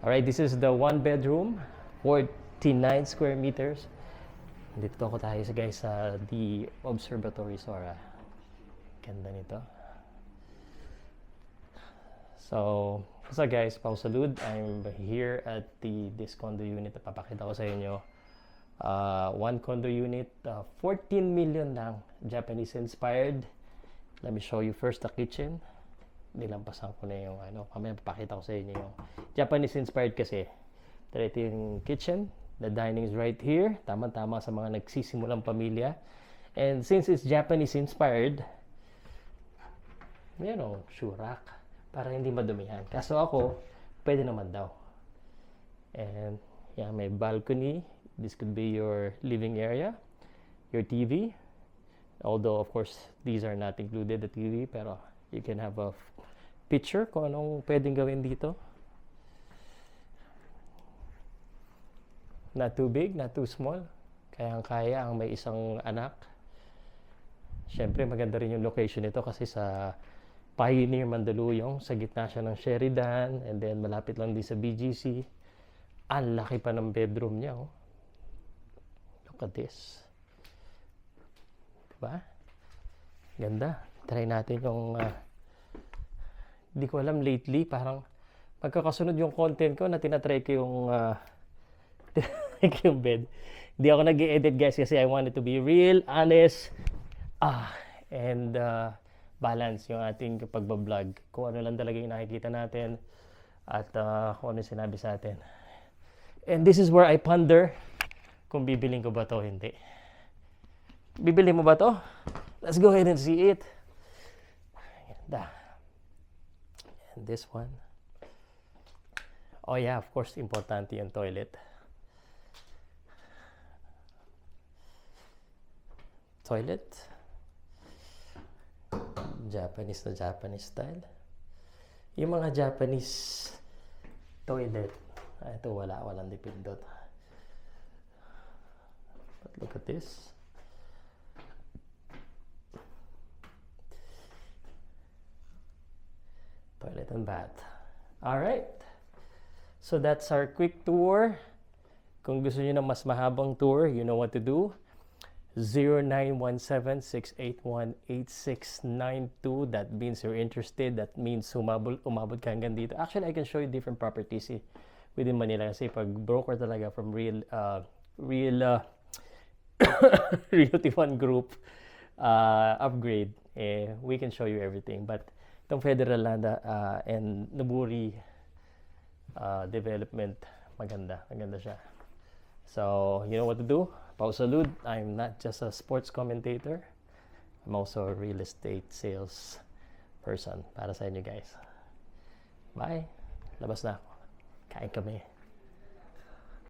Alright, this is the one bedroom, 49 square meters. Dito ako tayo guys sa the Observatory Sora. Ganda nito. So, what's up guys? Pausalud. I'm here at this condo unit na papakita ko sa inyo. One condo unit, 14 million lang, Japanese inspired. Let me show you first the kitchen. Nilampasan ko na yung mamaya papakita ko sa inyo yung Japanese inspired kasi. Ito yung kitchen. The dining is right here. Tama-tama sa mga nagsisimulang pamilya. And since it's Japanese inspired, shoe rack para hindi madumihan. Kaso ako, pwede naman daw. And yeah, may balcony. This could be your living area, your TV. Although of course, these are not included, the TV, pero you can have a picture kung anong pwedeng gawin dito. Not too big, not too small. Kayang-kaya ang may isang anak. Siyempre, maganda rin yung location nito kasi sa Pioneer, Mandaluyong. Sa gitna siya ng Sheridan and then malapit lang din sa BGC. Ang laki pa ng bedroom niya. Oh. Look at this. Diba? Ganda. Try natin yung hindi ko alam lately, parang magkakasunod yung content ko na tinatry ko yung bed. Hindi ako nag-i-edit guys kasi I wanted to be real, honest, and balance yung ating pagbablog. Kung ano lang talaga yung nakikita natin at kung ano yung sinabi sa atin. And this is where I ponder kung bibiling ko ba to o hindi. Bibili mo ba to? Let's go ahead and see it. Ganda. And this one. Oh yeah, of course, importante yung toilet. Toilet. Japanese na Japanese style. Yung mga Japanese toilet. Ito walang dipindot. But look at this. Toilet and bath. Alright. So that's our quick tour. Kung gusto niyo ng mas mahabang tour, you know what to do. 0917-681-8692. That means you're interested. That means umabot ka hanggang dito. Actually, I can show you different properties within Manila. Kasi pag broker talaga from Realty One Group upgrade, we can show you everything. But itong Federal Land and Naburi development, maganda siya. So, you know what to do. Pausalud, I'm not just a sports commentator. I'm also a real estate sales person para sa inyo guys. Bye. Labas na ako. Kain kami.